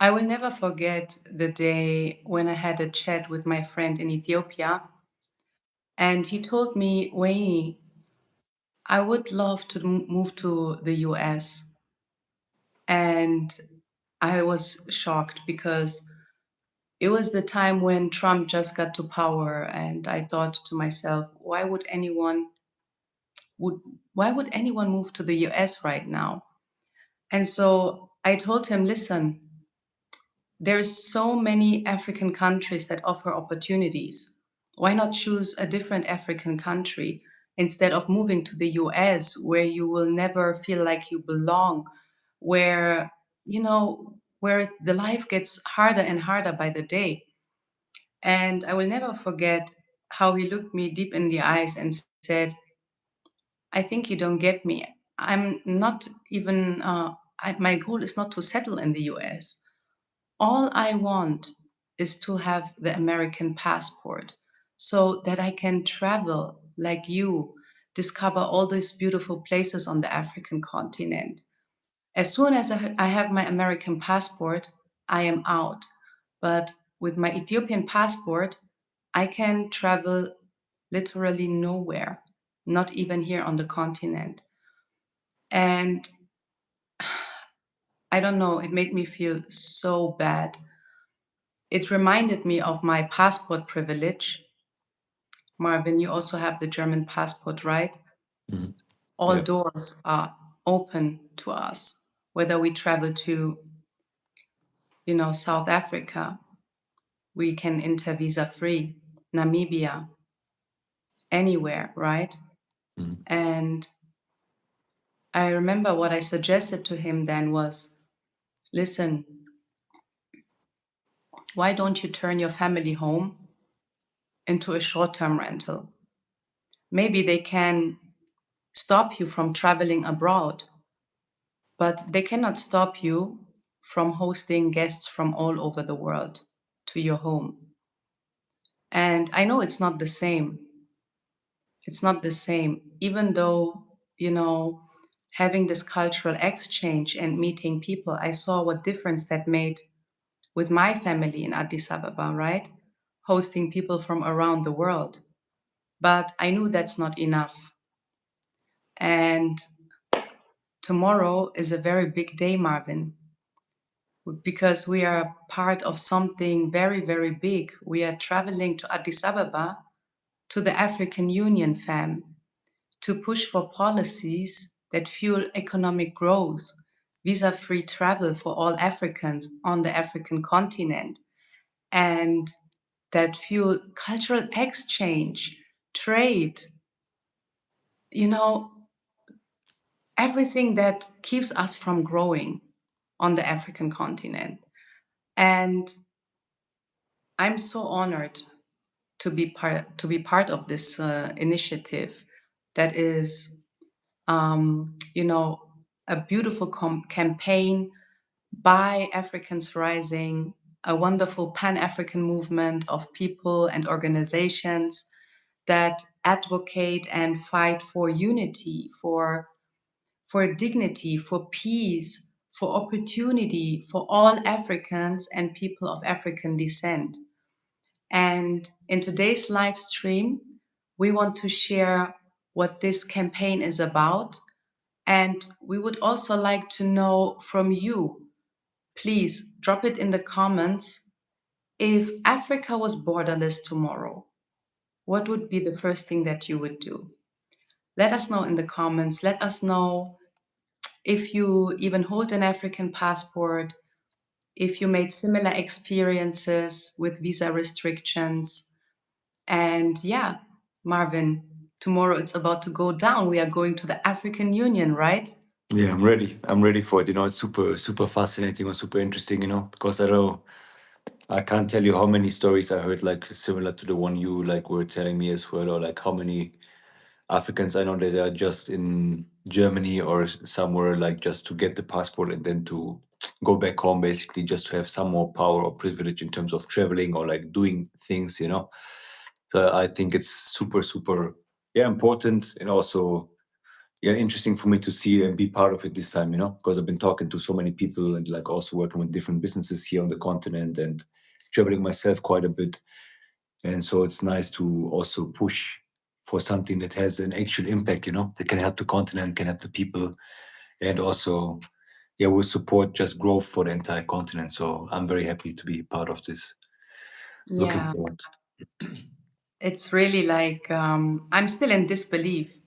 I will never forget the day when I had a chat with my friend in Ethiopia, and he told me, Wayne, I would love to move to the US. And I was shocked because it was the time when Trump just got to power, and I thought to myself, would why would anyone move to the US right now? And so I told him, listen, there's so many African countries that offer opportunities. Why not choose a different African country instead of moving to the US where you will never feel like you belong, where, where the life gets harder and harder by the day. And I will never forget how he looked me deep in the eyes and said, I think you don't get me. I'm not even, my goal is not to settle in the US. All I want is to have the American passport so that I can travel like you, discover all these beautiful places on the African continent. As soon as I have my American passport, I am out. But with my Ethiopian passport, I can travel literally nowhere, not even here on the continent. And I don't know, it made me feel so bad. It reminded me of my passport privilege. Marvin, you also have the German passport, right? Mhm. All Yeah. doors are open to us, whether we travel to, South Africa, we can enter visa free, Namibia, anywhere, right? Mhm. And I remember what I suggested to him then was, listen, why don't you turn your family home into a short-term rental? Maybe they can stop you from traveling abroad, but they cannot stop you from hosting guests from all over the world to your home. And I know it's not the same. It's not the same, even though, having this cultural exchange and meeting people, I saw what difference that made with my family in Addis Ababa, right? Hosting people from around the world. But I knew that's not enough. And tomorrow is a very big day, Marvin, because we are part of something very, very big. We are traveling to Addis Ababa, to the African Union, fam, to push for policies that fuel economic growth, visa free travel for all Africans on the African continent, and that fuel cultural exchange, trade, you know, everything that keeps us from growing on the African continent. And I'm so honored to be part of this initiative that is, a beautiful campaign by Africans Rising, a wonderful Pan-African movement of people and organizations that advocate and fight for unity, for dignity, for peace, for opportunity for all Africans and people of African descent. And in today's live stream, we want to share what this campaign is about. And we would also like to know from you, please drop it in the comments. If Africa was borderless tomorrow, what would be the first thing that you would do? Let us know in the comments. Let us know if you even hold an African passport, if you made similar experiences with visa restrictions. And yeah, Marvin, tomorrow it's about to go down. We are going to the African Union, right? Yeah, I'm ready. I'm ready for it. It's super, super fascinating or super interesting, because I can't tell you how many stories I heard, like similar to the one you like were telling me as well, or like how many Africans I know that are just in Germany or somewhere, like just to get the passport and then to go back home, basically just to have some more power or privilege in terms of traveling or like doing things. So I think it's super, super, yeah, important, and also yeah, interesting for me to see and be part of it this time, because I've been talking to so many people and like also working with different businesses here on the continent and traveling myself quite a bit. And so it's nice to also push for something that has an actual impact, that can help the continent, can help the people, and also, yeah, will support just growth for the entire continent. So I'm very happy to be part of this. Looking Yeah, forward. it's really like I'm still in disbelief.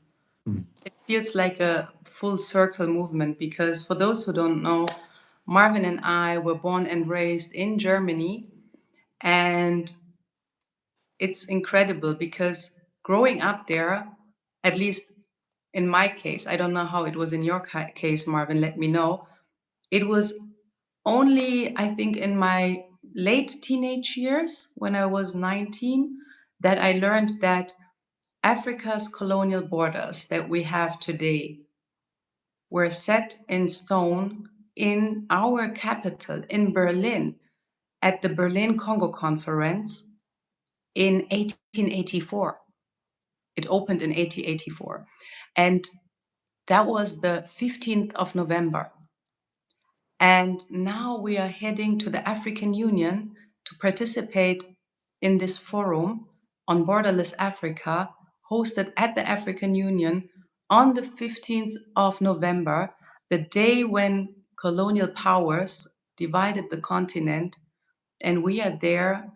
Mm. It feels like a full circle movement because, for those who don't know, Marvin and I were born and raised in Germany, and it's incredible because growing up there, at least in my case, I don't know how it was in your case, Marvin, let me know. It was only, I think, in my late teenage years, when I was 19, that I learned that Africa's colonial borders that we have today were set in stone in our capital, in Berlin, at the Berlin Congo Conference in 1884. It opened in 1884. And that was the 15th of November. And now we are heading to the African Union to participate in this forum on Borderless Africa, hosted at the African Union on the 15th of November, the day when colonial powers divided the continent. And we are there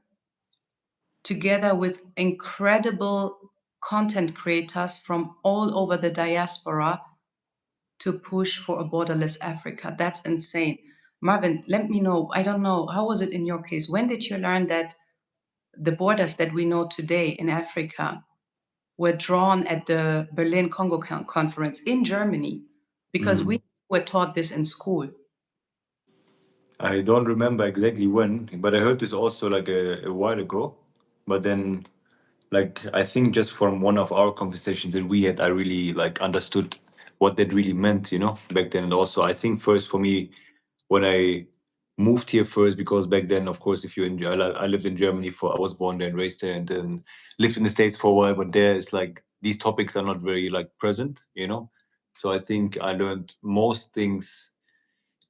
together with incredible content creators from all over the diaspora to push for a borderless Africa. That's insane. Marvin, let me know. I don't know. How was it in your case? When did you learn that the borders that we know today in Africa were drawn at the Berlin Congo Conference in Germany? Because we Mm. were taught this in school. I don't remember exactly when, but I heard this also like a while ago. But then, like, I think just from one of our conversations that we had, I really like understood what that really meant, back then. And also, I think first for me, when I moved here first, because back then, of course, if you enjoy, I lived in Germany I was born there and raised there, and then lived in the States for a while. But there, it's like these topics are not very like present. So I think I learned most things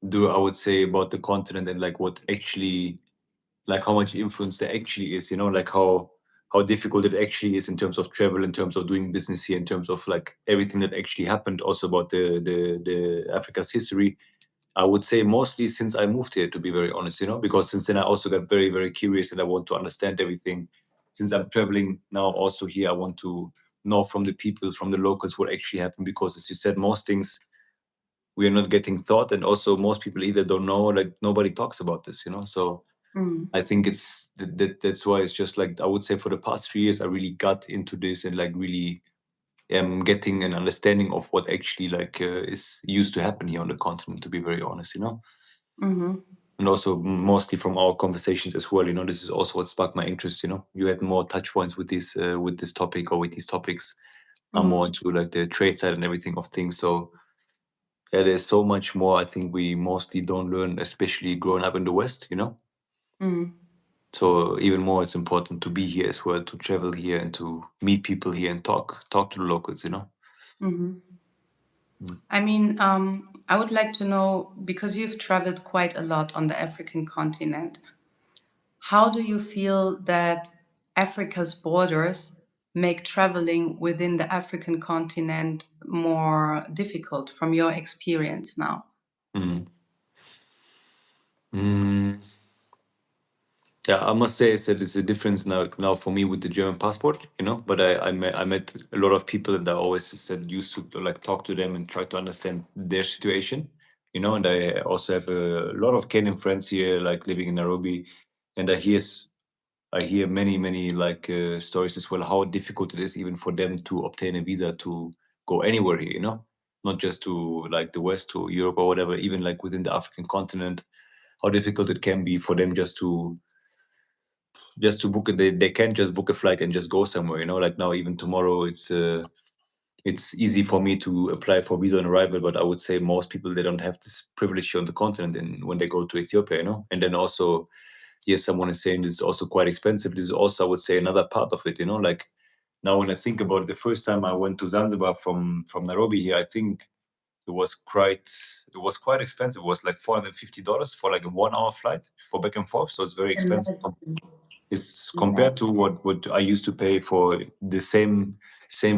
do I would say about the continent and like what actually like how much influence there actually is, like how difficult it actually is in terms of travel, in terms of doing business here, in terms of like everything that actually happened, also about the Africa's history. I would say mostly since I moved here, to be very honest, because since then I also got very, very curious and I want to understand everything. Since I'm traveling now also here, I want to know from the people, from the locals, what actually happened, because as you said, most things we are not getting thought, and also most people either don't know, like nobody talks about this. So Mm, I think that's why it's just like I would say for the past 3 years I really got into this and like really am getting an understanding of what actually like is used to happen here on the continent, to be very honest. mm-hmm, And also mostly from our conversations as well. This is also what sparked my interest. You had more touch points with this topic or with these topics. I'm mm, more into like the trade side and everything of things. So yeah, there's so much more I think we mostly don't learn, especially growing up in the West. mm, So even more, it's important to be here as well, to travel here and to meet people here and talk to the locals. mm-hmm. Mm. I mean, I would like to know, because you've traveled quite a lot on the African continent, how do you feel that Africa's borders make traveling within the African continent more difficult from your experience now? Mm. Mm. Yeah, I must say that it's a difference now for me with the German passport. But I met a lot of people and I always said used to like talk to them and try to understand their situation. And I also have a lot of Kenyan friends here, like living in Nairobi, and I hear many, many like stories as well, how difficult it is even for them to obtain a visa to go anywhere here. Not just to like the West, to Europe or whatever, even like within the African continent, how difficult it can be for them just to book it. They can't just book a flight and just go somewhere. Like now, even tomorrow, it's easy for me to apply for visa on arrival, but I would say most people they don't have this privilege here on the continent and when they go to Ethiopia. And then also, yes, someone is saying it's also quite expensive. This is also, I would say, another part of it. Like Now, when I think about it, the first time I went to Zanzibar from Nairobi here, I think it was quite expensive. It was like $450 for like a 1 hour flight for back and forth. So it's very expensive. Imagine. It's Yeah. compared to what I used to pay for the same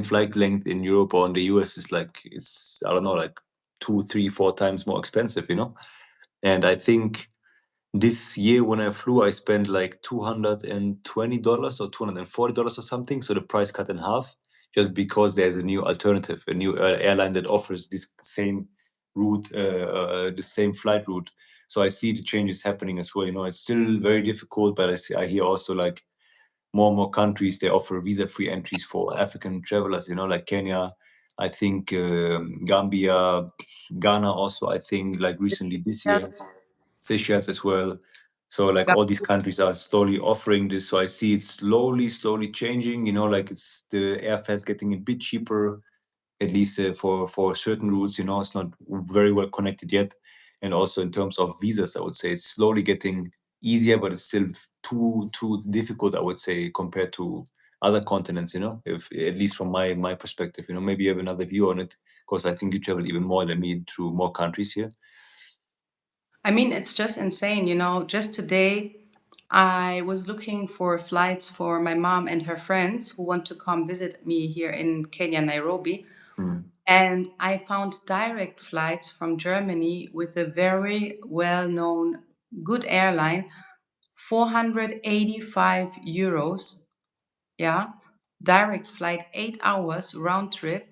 flight length in Europe or in the US. It's I don't know, like two, three, four times more expensive, you know. And I think this year when I flew, I spent like $220 or $240 or something. So the price cut in half, just because there's a new alternative, a new airline that offers this same route, the same flight route. So I see the changes happening as well. You know, it's still very difficult, but I hear also like more and more countries they offer visa-free entries for African travelers. You know, like Kenya, I think Gambia, Ghana also. I think like recently this year. Yes. Seychelles as well. So like all these countries are slowly offering this. So I see it slowly changing. You know, like it's the airfares getting a bit cheaper, at least for certain routes. You know, it's not very well connected yet. And also in terms of visas, I would say it's slowly getting easier, but it's still too difficult. I would say compared to other continents. You know, if at least from my perspective. You know, maybe you have another view on it because I think you travel even more than me through more countries here. I mean, it's just insane, you know. Just today, I was looking for flights for my mom and her friends who want to come visit me here in Kenya, Nairobi. Mm. And I found direct flights from Germany with a very well known, good airline, 485 euros. Yeah. Direct flight, 8 hours round trip.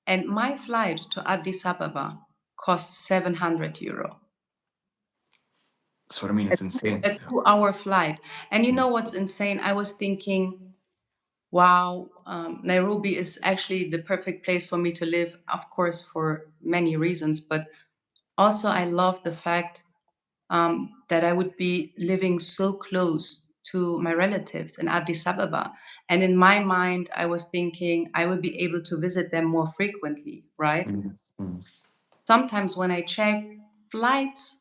And my flight to Addis Ababa cost 700 euro. That's what I mean. A It's insane. 2 hour flight. And you know what's insane? I was thinking, wow, Nairobi is actually the perfect place for me to live, of course, for many reasons. But also, I love the fact that I would be living so close to my relatives in Addis Ababa. And in my mind, I was thinking I would be able to visit them more frequently, right? Mm, mm, Sometimes when I check, flights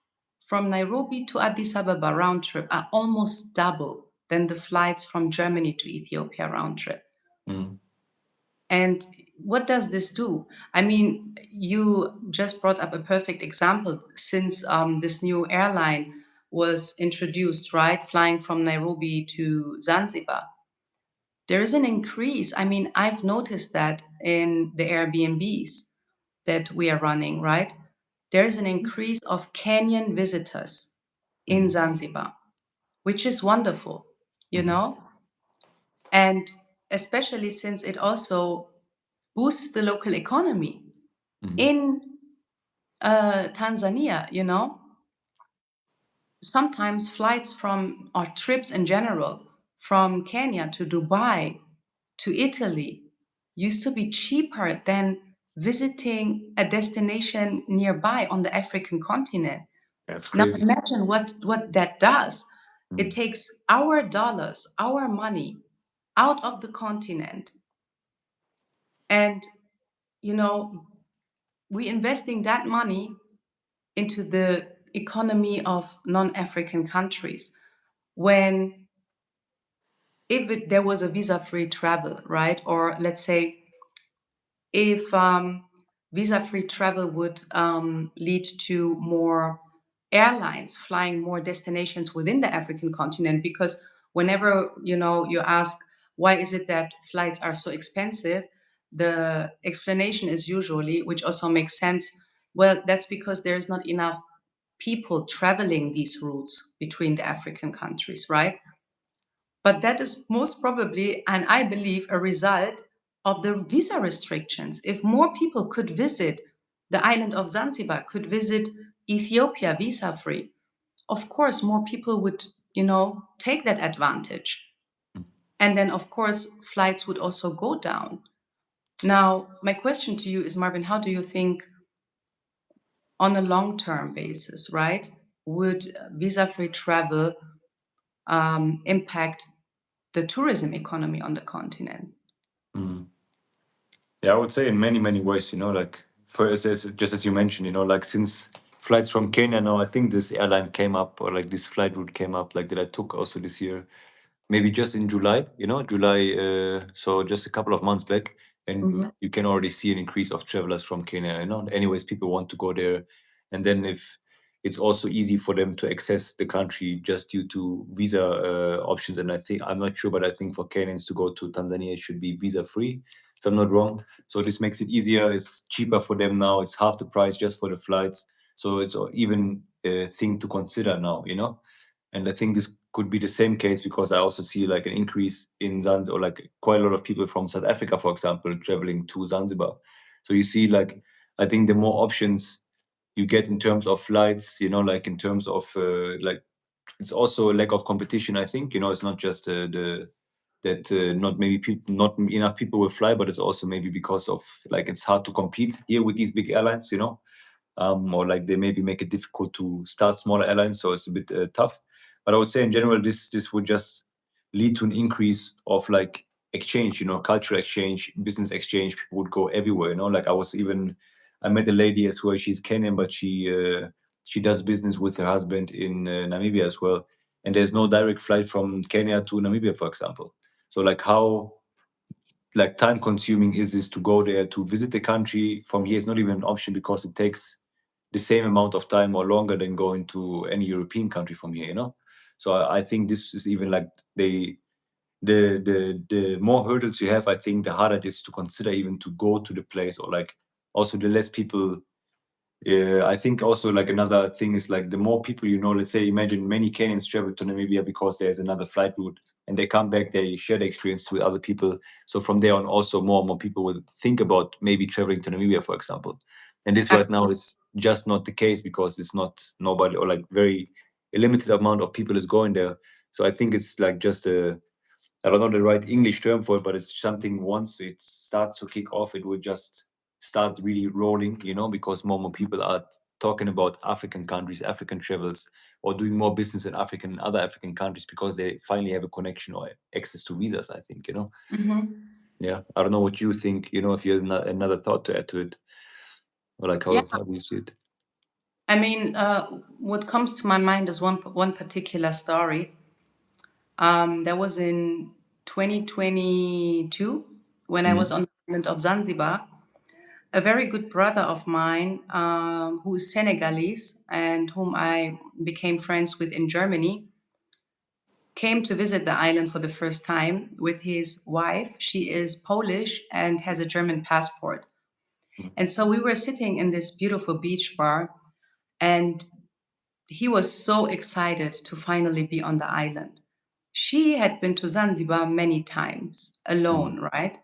from Nairobi to Addis Ababa round trip are almost double than the flights from Germany to Ethiopia round trip. mm, And what does this do? I mean, you just brought up a perfect example since this new airline was introduced, right? Flying from Nairobi to Zanzibar. There is an increase. I mean, I've noticed that in the Airbnbs that we are running, right? There is an increase of Kenyan visitors in mm, Zanzibar, which is wonderful, you mm, know? And especially since it also boosts the local economy mm. in Tanzania, you know? Sometimes flights from, or trips in general, from Kenya to Dubai to Italy used to be cheaper than visiting a destination nearby on the African continent. That's Now crazy. imagine what that does. It Mm, takes our dollars, our money out of the continent. And, you know, we investing that money into the economy of non-African countries. When if there was a visa-free travel, right? Or let's say if visa-free travel would lead to more airlines flying more destinations within the African continent, because whenever you ask why is it that flights are so expensive, the explanation is usually, which also makes sense, well, that's because there is not enough people traveling these routes between the African countries, right? But that is most probably, and I believe, a result of the visa restrictions. If more people could visit the island of Zanzibar, could visit Ethiopia visa free, of course, more people would, take that advantage. mm, And then, of course, flights would also go down. Now, my question to you is, Marvin, how do you think on a long term basis, right, would visa free travel impact the tourism economy on the continent? mm. Yeah, I would say in many ways, you know, like first, just as you mentioned, you know, like since flights from Kenya now, I think this airline came up or like this flight route came up, like that I took also this year. maybe just in July, July, so just a couple of months back, and Mhm. you can already see an increase of travelers from Kenya. Anyways, people want to go there, and then if it's also easy for them to access the country just due to visa options. And I think I'm not sure, but I think for Kenyans to go to Tanzania it should be visa free, if I'm not wrong. So this makes it easier. It's cheaper for them now. It's half the price just for the flights. So it's even a thing to consider now. And I think this could be the same case because I also see like an increase in Zanzibar, or like quite a lot of people from South Africa, for example, traveling to Zanzibar. So you see, like, I think the more options you get in terms of flights, like in terms of like, it's also a lack of competition. I think, it's not just the that not maybe not enough people will fly, but it's also maybe because of like it's hard to compete here with these big airlines. Or like they maybe make it difficult to start smaller airlines, so it's a bit tough. But I would say in general, this would just lead to an increase of like exchange, cultural exchange, business exchange. People would go everywhere. Like I met a lady as well. She's Kenyan, but she does business with her husband in Namibia as well. And there's no direct flight from Kenya to Namibia, for example. So like how like time consuming is this to go there to visit the country from here is not even an option because it takes the same amount of time or longer than going to any European country from here. So I think this is even like the more hurdles you have, I think the harder it is to consider even to go to the place, or like also the less people. I think also like another thing is like the more people let's say imagine many Kenyans travel to Namibia because there's another flight route and they come back, they share the experience with other people. So from there on also more and more people will think about maybe traveling to Namibia, for example. And this right now is just not the case because it's not nobody, or like very a limited amount of people is going there. So I think it's like just I don't know the right English term for it, but it's something once it starts to kick off, it will just start really rolling, because more and more people are talking about African countries, African travels, or doing more business in other African countries because they finally have a connection or access to visas, I think. Mhm. Yeah. I don't know what you think, if you have another thought to add to it, or like Yeah, how do you see it? I mean, what comes to my mind is one particular story. That was in 2022 when I was Mm, on the island of Zanzibar. A very good brother of mine, who is Senegalese and whom I became friends with in Germany, came to visit the island for the first time with his wife. She is Polish and has a German passport. mm, And so we were sitting in this beautiful beach bar, and he was so excited to finally be on the island. She had been to Zanzibar many times mm, alone, right?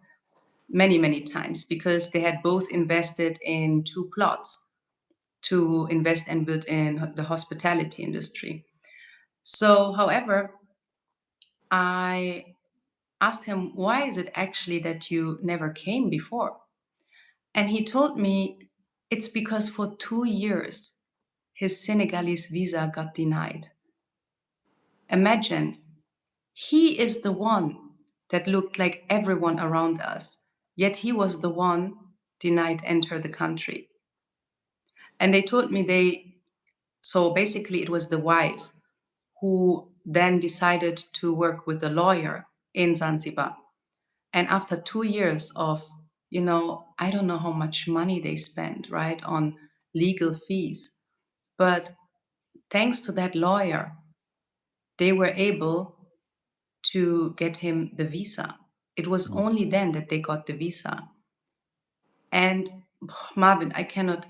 Many, many times because they had both invested in two plots to invest and build in the hospitality industry. So, however, I asked him, why is it actually that you never came before? And he told me it's because for 2 years his Senegalese visa got denied. Imagine, he is the one that looked like everyone around us, yet he was the one denied enter the country. And they told me so basically it was the wife who then decided to work with a lawyer in Zanzibar. And after 2 years of, I don't know how much money they spent, right, on legal fees. But thanks to that lawyer, they were able to get him the visa. It was mm, only then that they got the visa. And Marvin, I cannot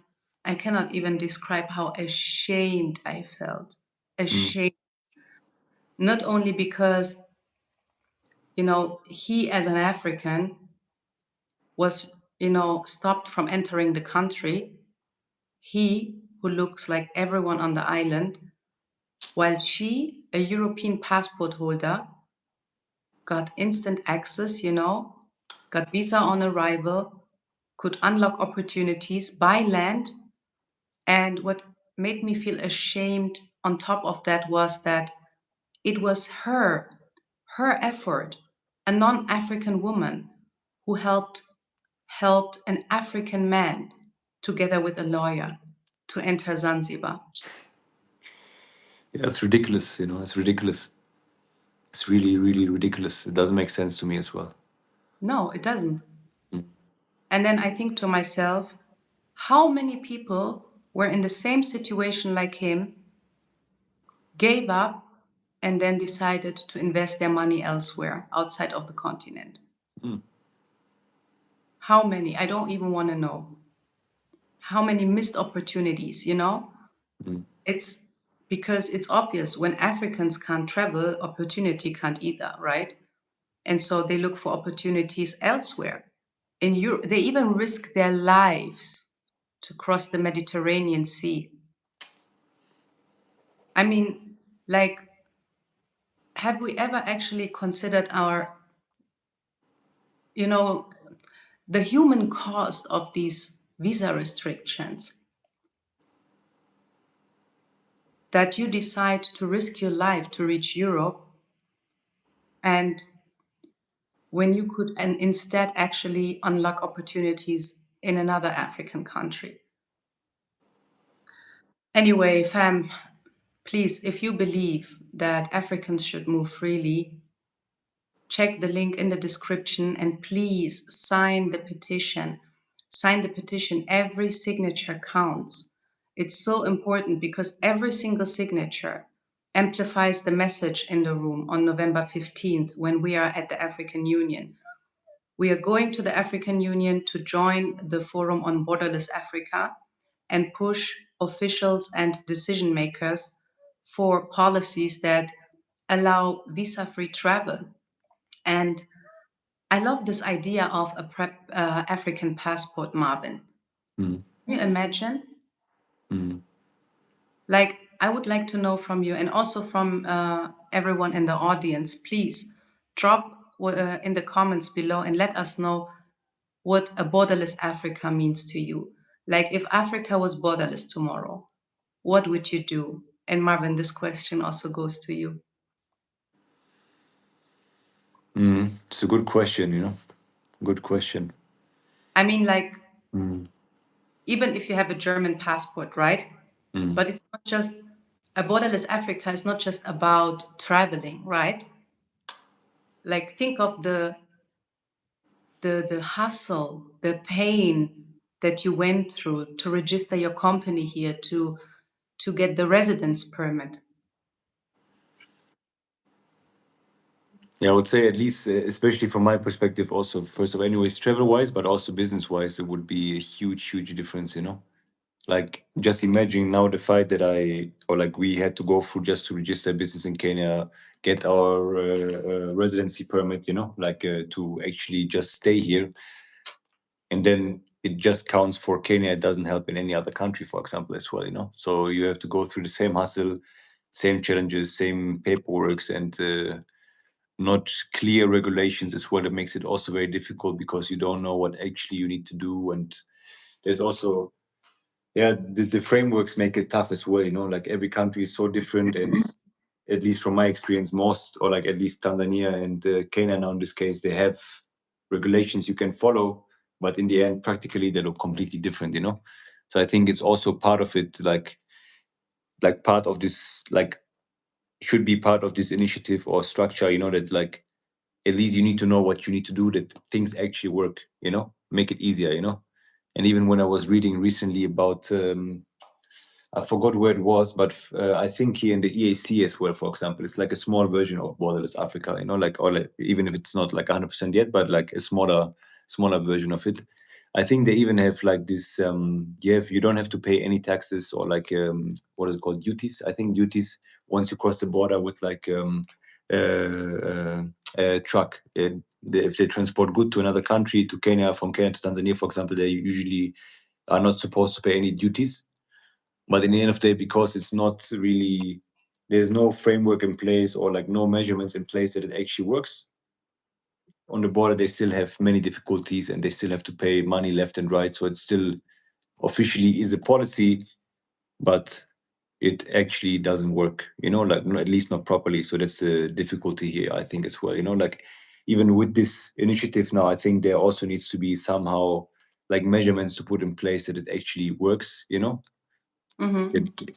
even describe how ashamed I felt. mm, Ashamed, not only because, he as an African was, stopped from entering the country, he who looks like everyone on the island, while she, a European passport holder, got instant access, got visa on arrival, could unlock opportunities by land. And what made me feel ashamed on top of that was that it was her effort, a non-African woman who helped an African man together with a lawyer to enter Zanzibar. yeah, it's ridiculous. It's ridiculous. It's really, really ridiculous. It doesn't make sense to me as well. No, it doesn't. And then I think to myself, how many people were in the same situation like him, gave up, and then decided to invest their money elsewhere outside of the continent? How many? I don't even want to know. How many missed opportunities, you know? It's because it's obvious when Africans can't travel, opportunity can't either, right? And so they look for opportunities elsewhere. In Europe, they even risk their lives to cross the Mediterranean Sea. I mean, like, have we ever actually considered our, you know, the human cost of these visa restrictions? That you decide to risk your life to reach Europe, and when you could and instead actually unlock opportunities in another African country. Anyway, fam, please, if you believe that Africans should move freely, check the link in the description and please sign the petition. Sign the petition. Every signature counts. It's so important because every single signature amplifies the message in the room on November 15th when we are at the African Union. We are going to the African Union to join the Forum on Borderless Africa and push officials and decision makers for policies that allow visa free travel. And I love this idea of a African passport, Marvin. Can you imagine? Like, I would like to know from you and also from everyone in the audience, please drop in the comments below and let us know what a borderless Africa means to you. Like, if Africa was borderless tomorrow, what would you do? And Marvin, this question also goes to you. It's a good question, you know. Good question. I mean, like, even if you have a German passport, right? But it's not just a borderless Africa is not just about traveling, right? Like, think of the hustle, the pain that you went through to register your company here, to get the residence permit. Yeah, I would say at least, especially from my perspective, also first of all, anyways, travel wise, but also business wise, it would be a huge, huge difference, you know. Like just imagine now the fight that or like we had to go through just to register a business in Kenya, get our residency permit, you know, like to actually just stay here, and then it just counts for Kenya. It doesn't help in any other country, for example, as well, you know. So you have to go through the same hustle, same challenges, same paperwork, and not clear regulations as well. That makes it also very difficult because you don't know what actually you need to do, and there's also the frameworks make it tough as well, you know, like every country is so different, and at least from my experience, most, or like at least Tanzania and Kenya now in this case, they have regulations you can follow, but in the end practically they look completely different, you know. So I think it's also part of it, like part of this, like should be part of this initiative or structure, you know, that like at least you need to know what you need to do, that things actually work, you know, make it easier, you know. And even when I was reading recently about I forgot where it was, but I think here in the EAC as well, for example, it's like a small version of Borderless Africa, you know, like, or like, even if it's not like 100% yet, but like a smaller version of it. I think they even have like this, you don't have to pay any taxes or like, what is it called? Duties. I think duties once you cross the border with like a truck. If they transport good to another country, to Kenya, from Kenya to Tanzania, for example, they usually are not supposed to pay any duties. But in the end of the day, because it's not really, there's no framework in place or like no measurements in place that it actually works. On the border, they still have many difficulties and they still have to pay money left and right. So it still officially is a policy, but it actually doesn't work, you know, like at least not properly. So that's a difficulty here, I think, as well. You know, like even with this initiative now, I think there also needs to be somehow like measurements to put in place that it actually works, you know.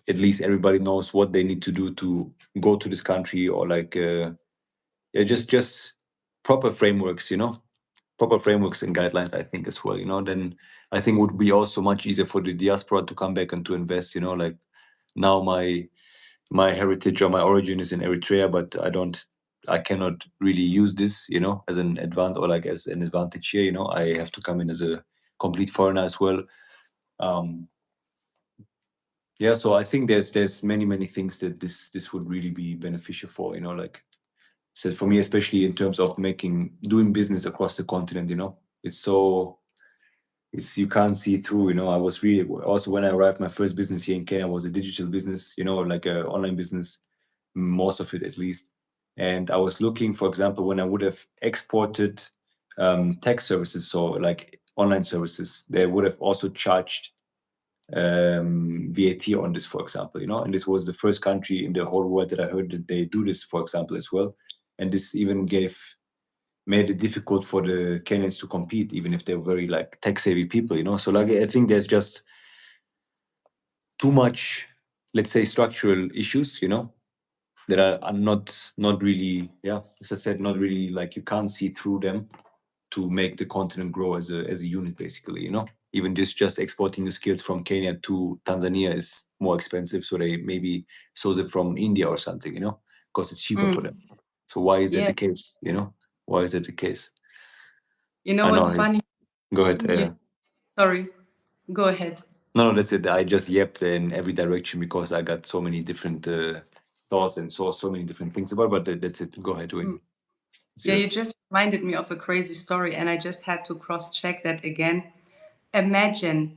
At least everybody knows what they need to do to go to this country, or like yeah, just proper frameworks, proper frameworks and guidelines, I think, as well, then I think would be also much easier for the diaspora to come back and to invest, like now my heritage or my origin is in Eritrea, but I cannot really use this, as an advantage or like as an advantage here, I have to come in as a complete foreigner as well. Um, yeah, so I think there's many things that this would really be beneficial for, like so for me, especially in terms of doing business across the continent, it's you can't see through, I was really also when I arrived, my first business here in Kenya was a digital business, like a online business, most of it at least. And I was looking, for example, when I would have exported tech services, so like online services, they would have also charged VAT on this, for example, and this was the first country in the whole world that I heard that they do this, for example, as well. And this even made it difficult for the Kenyans to compete, even if they're very like tech savvy people. So like I think there's just too much, let's say, structural issues, that are not really, yeah, as I said, not really like you can't see through them to make the continent grow as a unit, basically. Even just exporting the skills from Kenya to Tanzania is more expensive, so they maybe source it from India or something, because it's cheaper for Mm. them. So why is that Yeah. the case? Why is that the case? You know I know. what's funny? Go ahead. You, sorry, go ahead. No, that's it. I just yapped in every direction because I got so many different thoughts and saw so many different things about. But that's it. Go ahead, Mm. Wayne. It's Yeah, you yours. just reminded me of a crazy story, and I just had to cross check that again. Imagine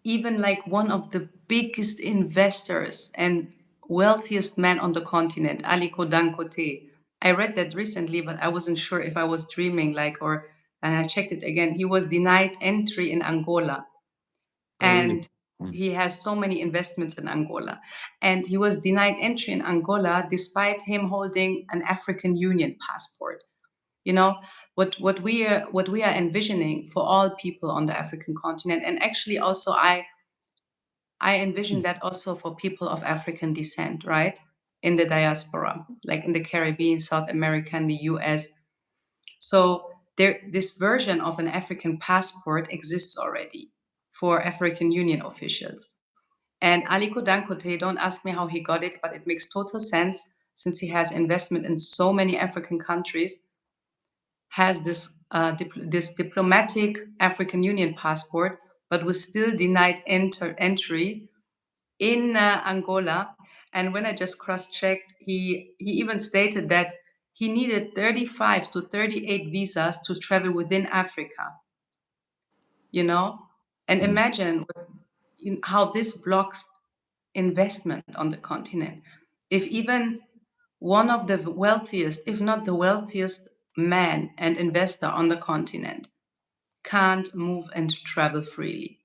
even like one of the biggest investors and wealthiest man on the continent, Aliko Dangote. I read that recently, but I wasn't sure if I was dreaming, and I checked it again. He was denied entry in Angola, Oh, really? and Mm. he has so many investments in Angola. And he was denied entry in Angola despite him holding an African Union passport. You know what we are envisioning for all people on the African continent, and actually also I envision that also for people of African descent, right? In the diaspora, like in the Caribbean, South America, and the US. So this version of an African passport exists already for African Union officials. And Aliko Dangote, don't ask me how he got it, but it makes total sense since he has investment in so many African countries, has this diplomatic African Union passport, but was still denied entry in Angola. And when I just cross-checked, he even stated that he needed 35 to 38 visas to travel within Africa. You know, and Mm. imagine how this blocks investment on the continent. If even one of the wealthiest, if not the wealthiest man and investor on the continent can't move and travel freely.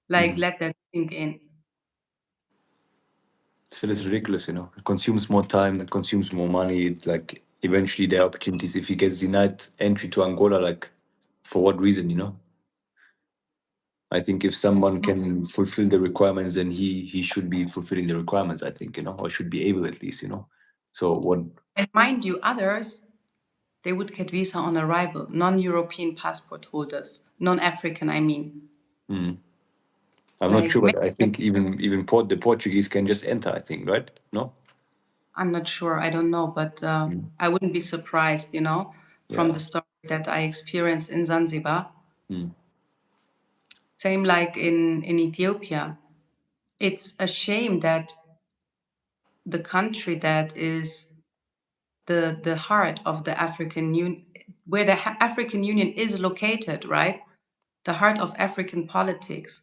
Like, Mm. let that sink in. So that's ridiculous. It consumes more time, it consumes more money. Like eventually there are opportunities if he gets denied entry to Angola, like for what reason? I think if someone can fulfill the requirements, then he should be fulfilling the requirements, I think, or should be able at least. So what And mind you, others, they would get visa on arrival, non-European passport holders, non-African, I mean. mm, I'm not Like, sure, but I think even the Portuguese can just enter, I think, right? No? I'm not sure, I don't know, but Mm. I wouldn't be surprised, from Yeah. the story that I experienced in Zanzibar. Mm. Same like in Ethiopia. It's a shame that the country that is the heart of the African Union, where the African Union is located, right? The heart of African politics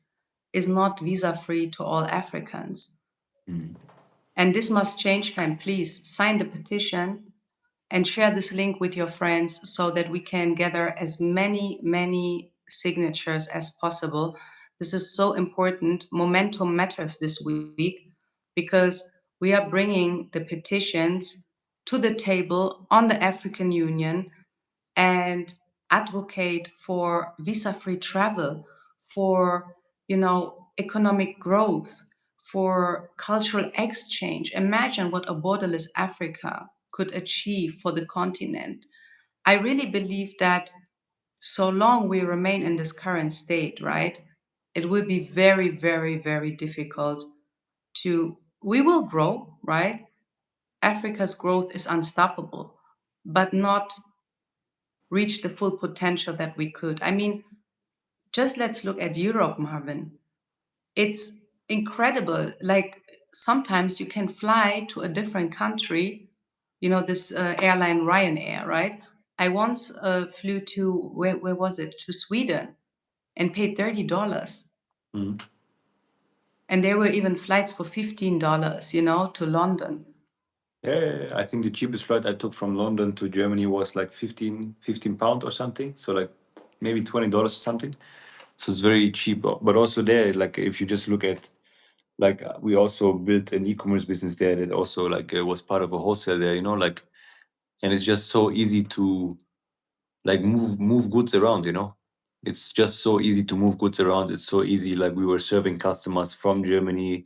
is not visa free to all Africans. Mm. And this must change, fam. Please sign the petition and share this link with your friends so that we can gather as many signatures as possible. This is so important. Momentum matters this week because we are bringing the petitions to the table on the African Union and advocate for visa-free travel, for economic growth, for cultural exchange. Imagine what a borderless Africa could achieve for the continent. I really believe that so long we remain in this current state, right, it will be very, very, very difficult to, we will grow, right? Africa's growth is unstoppable, but not reach the full potential that we could. I mean, just let's look at Europe, Marvin. It's incredible. Like sometimes you can fly to a different country, this airline Ryanair, right? I once flew to, where was it? To Sweden and paid $30. Mm. And there were even flights for $15, to London. Yeah, I think the cheapest flight I took from London to Germany was like 15 pound or something. So like maybe $20 or something. So it's very cheap. But also there, like if you just look at, like we also built an e-commerce business there that also like was part of a wholesale there, like, and it's just so easy to like move goods around, it's just so easy to move goods around. It's so easy. Like we were serving customers from Germany,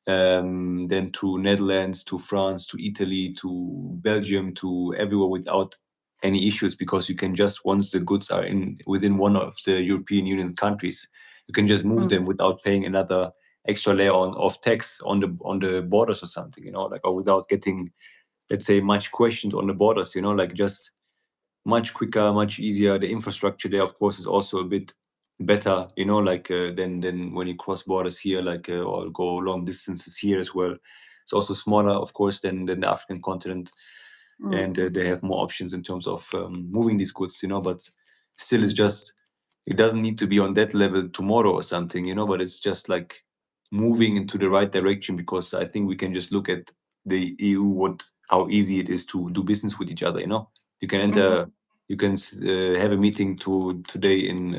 then to Netherlands, to France, to Italy, to Belgium, to everywhere without any issues, because you can just, once the goods are in within one of the European Union countries, you can just move them without paying another extra layer of tax on the borders or something, like, or without getting, let's say, much questions on the borders, like just much quicker, much easier. The infrastructure there, of course, is also a bit better, like than when you cross borders here, like or go long distances here as well. It's also smaller, of course, than the African continent, and they have more options in terms of moving these goods, but still, it's just, it doesn't need to be on that level tomorrow or something, but it's just like moving into the right direction, because I think we can just look at the EU, how easy it is to do business with each other, you can enter, you can have a meeting today in,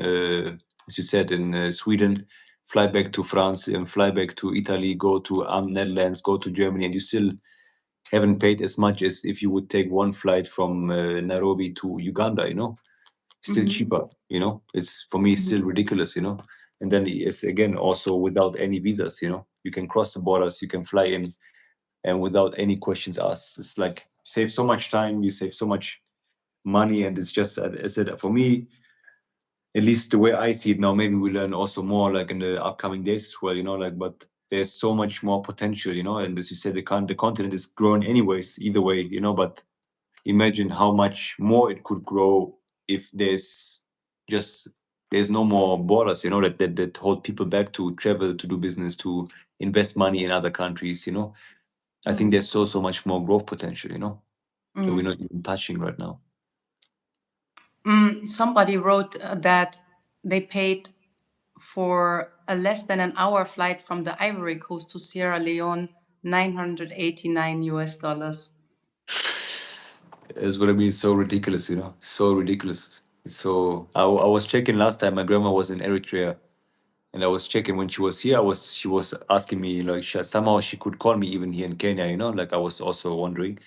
as you said, in Sweden, fly back to France and fly back to Italy, go to Netherlands, go to Germany, and you still haven't paid as much as if you would take one flight from Nairobi to Uganda, still cheaper, it's, for me, still ridiculous, and then it's, again, also without any visas, you can cross the borders, you can fly in, and without any questions asked. It's like, save so much time, you save so much money, and it's just, as I said, for me, at least the way I see it now, maybe we learn also more like in the upcoming days as well, like, but there's so much more potential, and as you said, the continent is growing anyways, either way, but imagine how much more it could grow if just there's no more borders, that hold people back to travel, to do business, to invest money in other countries, I think there's so much more growth potential, that we're not even touching right now. Somebody wrote that they paid for a less than an hour flight from the Ivory Coast to Sierra Leone, $989. Is what I mean. It's so ridiculous, so ridiculous. It's so. I was checking last time. My grandma was in Eritrea, and I was checking when she was here. She was asking me, like, somehow she could call me even here in Kenya, like I was also wondering.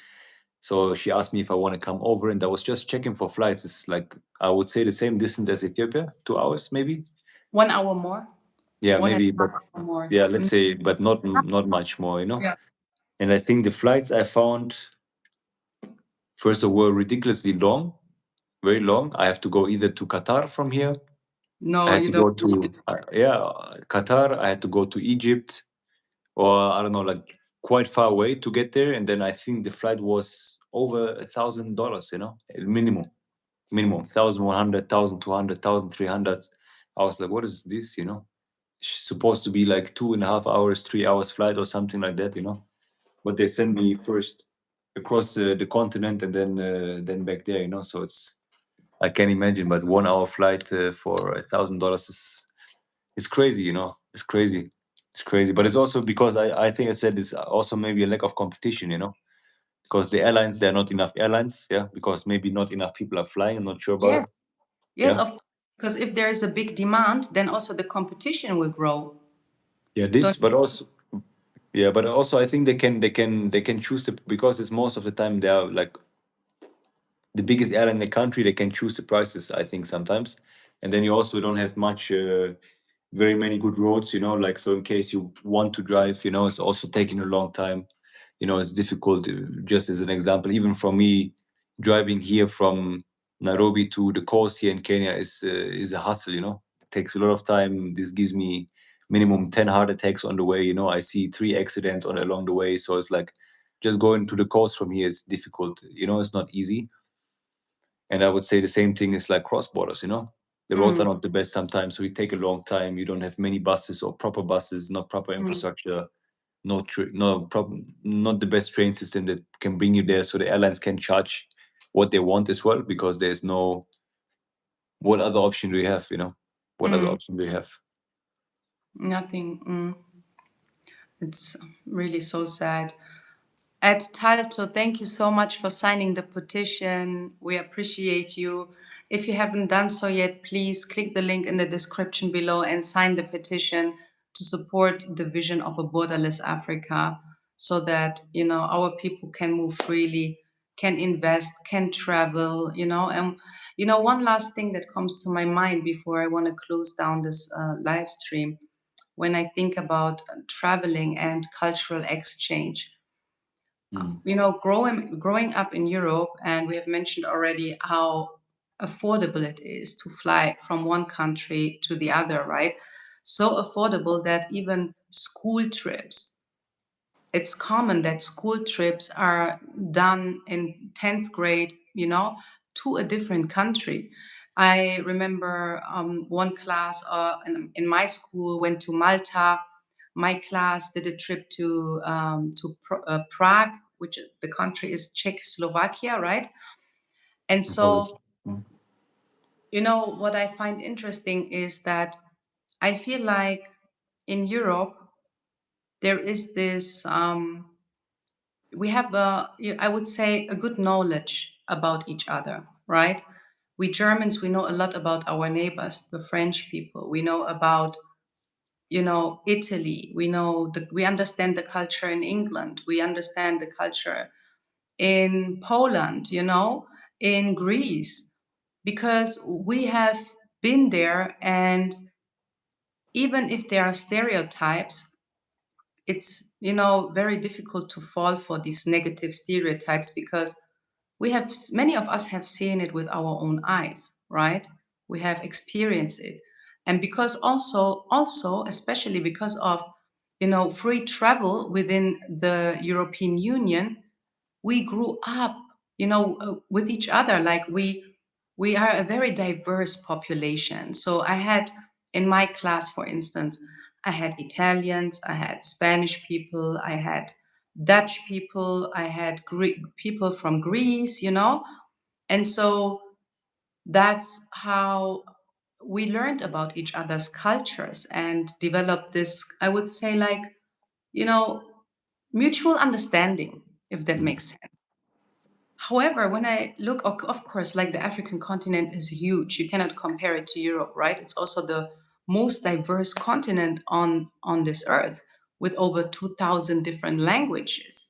So she asked me if I want to come over, and I was just checking for flights. It's like, I would say, the same distance as Ethiopia, 2 hours maybe. 1 hour more. Yeah, One and maybe, a half but hour more. yeah, let's say, but not much more, Yeah. And I think the flights I found, first of all, ridiculously long, very long. I have to go either to Qatar from here. I No, had you to don't. go to Qatar. I had to go to Egypt, or I don't know, like quite far away to get there. And then I think the flight was over $1,000. Minimum 1,100, 1,200, 1,300. I was like, what is this? It's supposed to be like 2.5 hours, 3 hours flight or something like that. But they send me first across the continent and then back there. So it's, I can't imagine, but 1 hour flight for $1,000 is crazy. It's crazy. It's crazy. But it's also because I think I said it's also maybe a lack of competition. Because the airlines, there are not enough airlines. Yeah, because maybe not enough people are flying. I'm not sure about Yes, it. yes, Yeah. because if there is a big demand, then also the competition will grow. Yeah. Don't. But also. Yeah, but also I think they can choose because it's most of the time they are like the biggest airline in the country. They can choose the prices, I think, sometimes, and then you also don't have much, very many good roads. Like, so in case you want to drive, it's also taking a long time. It's difficult. Just as an example, even from me driving here from Nairobi to the coast here in Kenya is a hustle. It takes a lot of time. This gives me minimum 10 heart attacks on the way. I see 3 accidents along the way. So it's like just going to the coast from here is difficult. It's not easy. And I would say the same thing is like cross borders. The roads are Mm, not the best sometimes, so it take a long time. You don't have many buses or proper buses, not proper mm, infrastructure, not the best train system that can bring you there, so the airlines can charge what they want as well, because there's no, what other option do you have? What other mm, option do you have? nothing. It's really so sad. Ed Talto, thank you so much for signing the petition. We appreciate you. If you haven't done so yet, please click the link in the description below and sign the petition to support the vision of a borderless Africa, so that our people can move freely, can invest, can travel. And one last thing that comes to my mind before I want to close down this live stream, when I think about traveling and cultural exchange. Mm. Growing up in Europe, and we have mentioned already how affordable it is to fly from one country to the other, right? So affordable that even school trips, it's common that school trips are done in 10th grade, to a different country. I remember one class in my school went to Malta. My class did a trip to Prague, which the country is Czechoslovakia, right? And Polish. so, Mm. what I find interesting is that I feel like in Europe, there is this we have I would say, a good knowledge about each other, right? We Germans, we know a lot about our neighbors, the French people. We know about, Italy. We understand the culture in England. We understand the culture in Poland, in Greece, because we have been there. And even if there are stereotypes, it's very difficult to fall for these negative stereotypes, because many of us have seen it with our own eyes, right? We have experienced it. And because also especially because of free travel within the European Union, we grew up with each other. Like, we are a very diverse population. So I had, in my class, for instance, I had Italians, I had Spanish people, I had Dutch people, I had people from Greece. And so that's how we learned about each other's cultures and developed this, I would say, like, you know mutual understanding, if that Mm. makes sense. However, when I look, of course, like, the African continent is huge. You cannot compare it to Europe, right? It's also the most diverse continent on this earth, with over 2,000 different languages.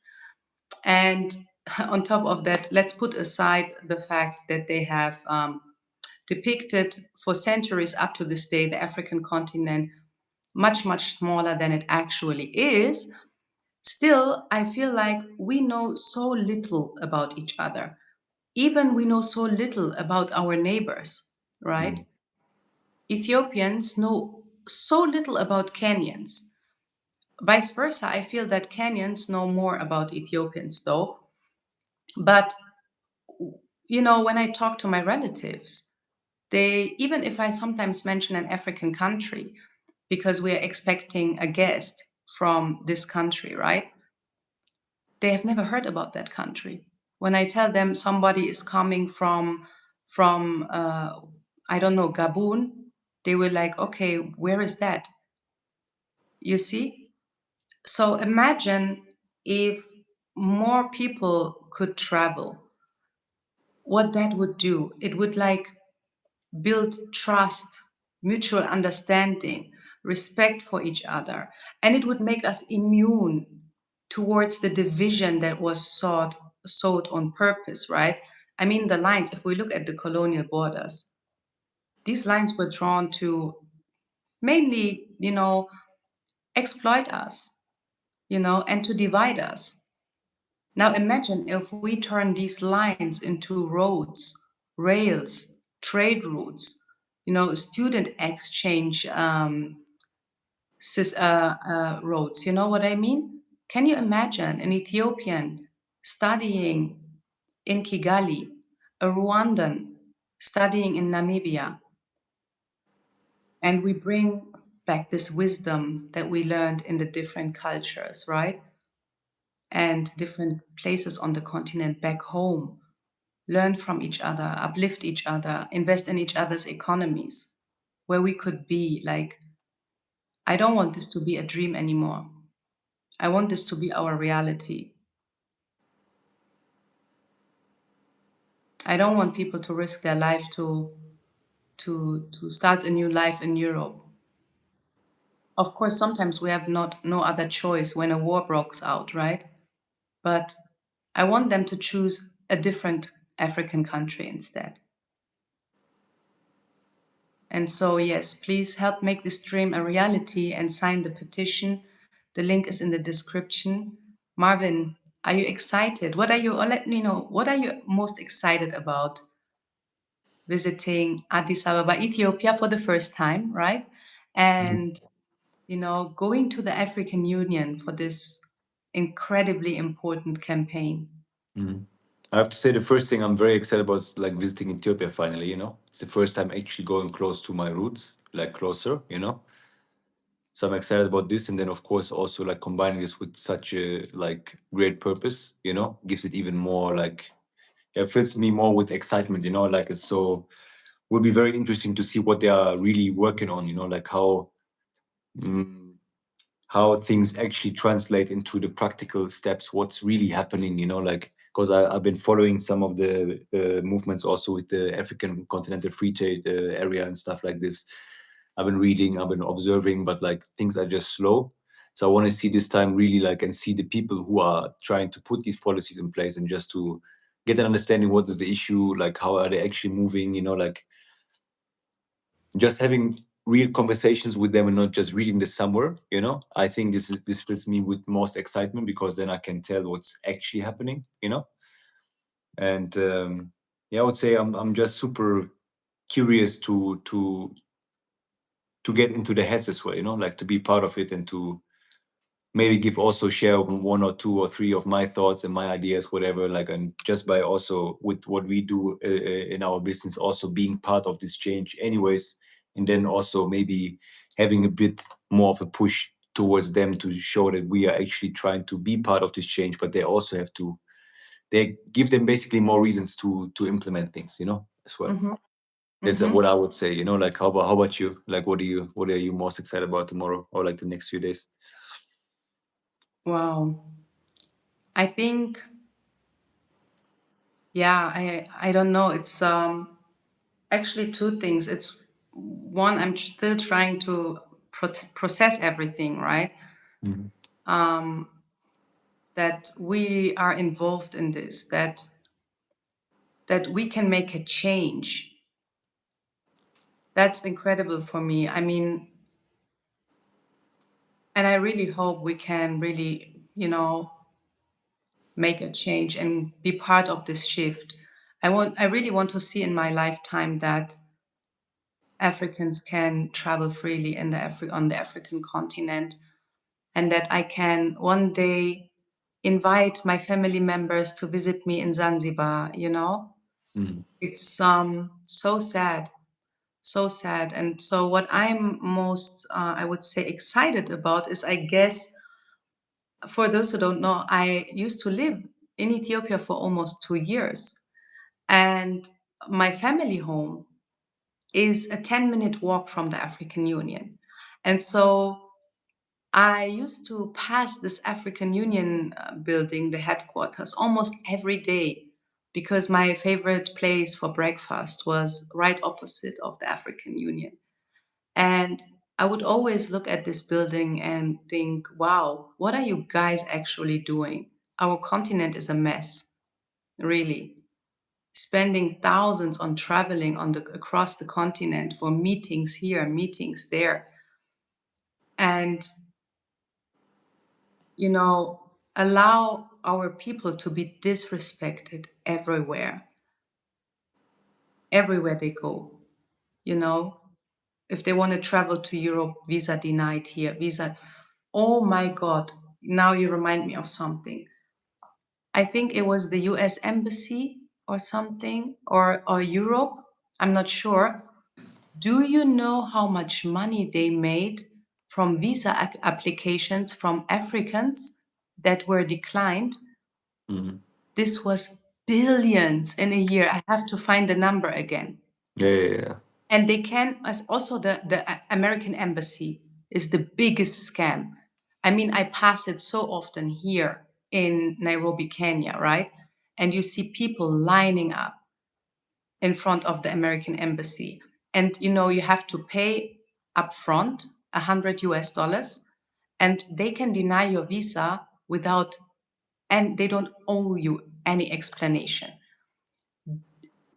And on top of that, let's put aside the fact that they have depicted for centuries up to this day the African continent much, much smaller than it actually is. Still, I feel like we know so little about each other. Even we know so little about our neighbors, right? Mm. Ethiopians know so little about Kenyans. Vice versa, I feel that Kenyans know more about Ethiopians, though. But, when I talk to my relatives, even if I sometimes mention an African country, because we are expecting a guest from this country, right? They have never heard about that country. When I tell them somebody is coming from I don't know, Gabon, they were like, okay, where is that? You see? So imagine if more people could travel, what that would do. It would, like, build trust, mutual understanding, respect for each other, and it would make us immune towards the division that was sought on purpose, right? I mean, the lines, if we look at the colonial borders, these lines were drawn to mainly, exploit us, and to divide us. Now imagine if we turn these lines into roads, rails, trade routes, student exchange roads. You know what I mean? Can you imagine an Ethiopian studying in Kigali, a Rwandan studying in Namibia, and we bring back this wisdom that we learned in the different cultures, right? And different places on the continent back home, learn from each other, uplift each other, invest in each other's economies, where we could be. Like, I don't want this to be a dream anymore. I want this to be our reality. I don't want people to risk their life to start a new life in Europe. Of course, sometimes we have no other choice when a war breaks out, right? But I want them to choose a different African country instead. And so, yes, please help make this dream a reality and sign the petition. The link is in the description. Marvin, are you excited? What are you, or let me know, what are you most excited about visiting Addis Ababa, Ethiopia for the first time, right? Mhm. And, going to the African Union for this incredibly important campaign. Mhm. I have to say the first thing I'm very excited about is like visiting Ethiopia finally, It's the first time actually going close to my roots, like closer. So I'm excited about this. And then of course also like combining this with such a like great purpose, gives it even more like it fills me more with excitement, like it's so will be very interesting to see what they are really working on, like mm, how things actually translate into the practical steps, what's really happening, like because I've been following some of the movements also with the African Continental Free Trade area and stuff like this. I've been reading, I've been observing, but like things are just slow. So I want to see this time really like and see the people who are trying to put these policies in place and just to get an understanding what is the issue, like how are they actually moving, like just having real conversations with them and not just reading this somewhere. I think this fills me with most excitement because then I can tell what's actually happening. And yeah, I would say I'm just super curious to get into the heads as well, like to be part of it and to maybe give also share one or two or three of my thoughts and my ideas, whatever, like, and just by also with what we do in our business, also being part of this change anyways, and then also maybe having a bit more of a push towards them to show that we are actually trying to be part of this change, but they also have to, they give them basically more reasons to implement things, as well. Mm-hmm. That's Mm-hmm. what I would say, like how about you? Like what are you most excited about tomorrow or like the next few days? Wow. I think, yeah, I don't know. It's actually two things. It's one, I'm still trying to process everything, right? Mhm. Um, that we are involved in this, that we can make a change. That's incredible for me. I mean, and I really hope we can really, make a change and be part of this shift. I really want to see in my lifetime that Africans can travel freely in on the African continent, and that I can one day invite my family members to visit me in Zanzibar. Mhm. It's so sad, so sad. And so what I'm most I would say excited about is, I guess, for those who don't know, I used to live in Ethiopia for almost 2 years, and my family home is a 10-minute walk from the African Union. And so I used to pass this African Union building, the headquarters, almost every day, because my favorite place for breakfast was right opposite of the African Union. And I would always look at this building and think, wow, what are you guys actually doing? Our continent is a mess, really. Spending thousands on traveling across the continent for meetings here, meetings there, and allow our people to be disrespected everywhere they go. You know, if they want to travel to Europe, visa denied here, visa. Oh my God, now you remind me of something. I think it was the US Embassy or something, or Europe, I'm not sure. Do you know how much money they made from visa applications from Africans that were declined? Mhm. This was billions in a year. I have to find the number again. Yeah, yeah, yeah. And they can, as also the American Embassy is the biggest scam. I mean, I pass it so often here in Nairobi, Kenya, right? And you see people lining up in front of the American Embassy. And you know, you have to pay upfront $100, and they can deny your visa without, and they don't owe you any explanation.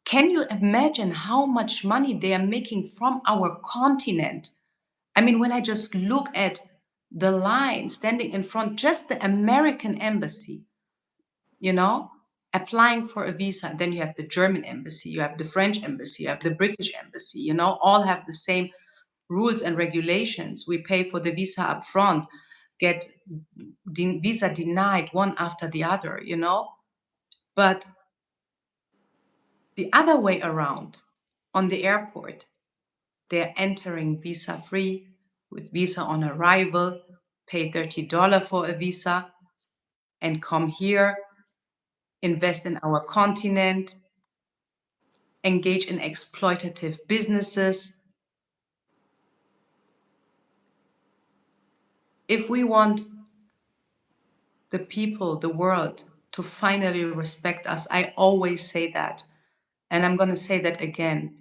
Can you imagine how much money they are making from our continent? I mean, when I just look at the line standing in front, just the American embassy, you know, applying for a visa, then you have the German embassy, you have the French embassy, you have the British embassy, you know, all have the same rules and regulations. We pay for the visa up front, get visa denied one after the other, you know. But the other way around, on the airport, they're entering visa free with visa on arrival, pay $30 for a visa, and come here, invest in our continent, engage in exploitative businesses. If we want the people, the world, to finally respect us, I always say that, and I'm going to say that again.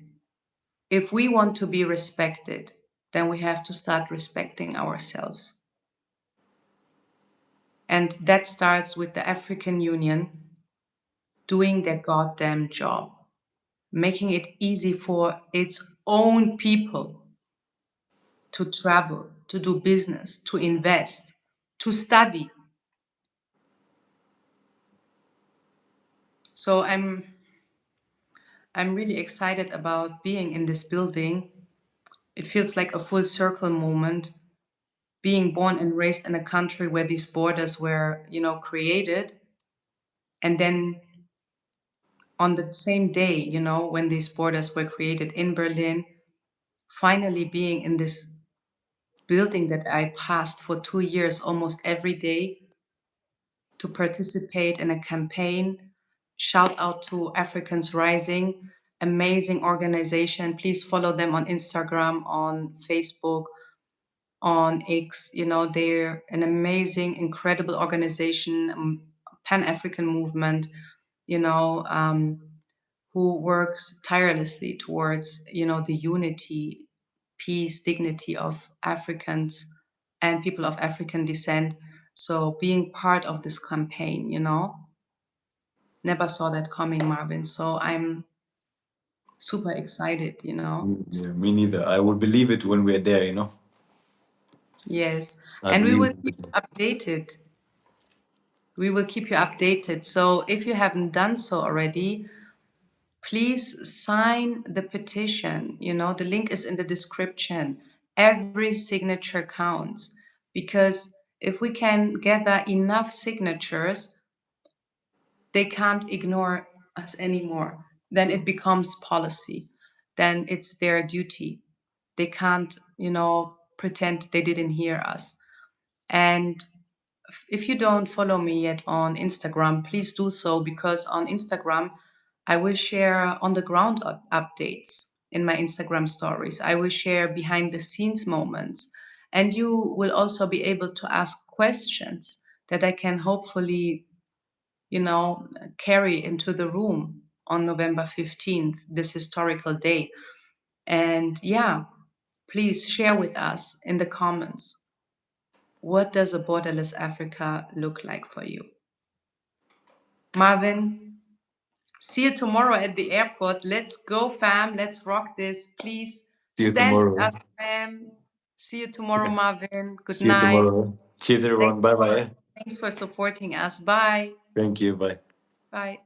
If we want to be respected, then we have to start respecting ourselves. And that starts with the African Union doing their goddamn job, making it easy for its own people to travel, to do business, to invest, to study. So I'm really excited about being in this building. It feels like a full circle moment, being born and raised in a country where these borders were, you know, created. And then on the same day, you know, when these borders were created in Berlin, finally being in this building that I passed for 2 years almost every day to participate in a campaign. Shout out to Africans Rising, amazing organization. Please follow them on Instagram, on Facebook, on X. You know, they're an amazing, incredible organization, Pan-African movement, you know, who works tirelessly towards, you know, the unity, peace, dignity of Africans and people of African descent. So being part of this campaign, you know, never saw that coming, Marvin. So I'm super excited, you know. Yeah, me neither. I would believe it when we're there, you know. Yes. I And we believe will keep it. you updated. We will keep you updated. So if you haven't done so already, please sign the petition. You know, the link is in the description. Every signature counts, because if we can gather enough signatures, they can't ignore us anymore. Then it becomes policy. Then it's their duty. They can't, you know, pretend they didn't hear us. And if you don't follow me yet on Instagram, please do so, because on Instagram, I will share on the ground updates in my Instagram stories. I will share behind the scenes moments. And you will also be able to ask questions that I can hopefully, you know, carry into the room on November 15th, this historical day. And yeah, please share with us in the comments, what does a borderless Africa look like for you? Marvin, see you tomorrow at the airport. Let's go, fam. Let's rock this. Please See you stand with tomorrow. us, fam. See you tomorrow, Marvin. Good See you night. tomorrow. Cheers, Thank everyone. you Bye for bye. Thanks for supporting us. Bye. Thank you. Bye. Bye.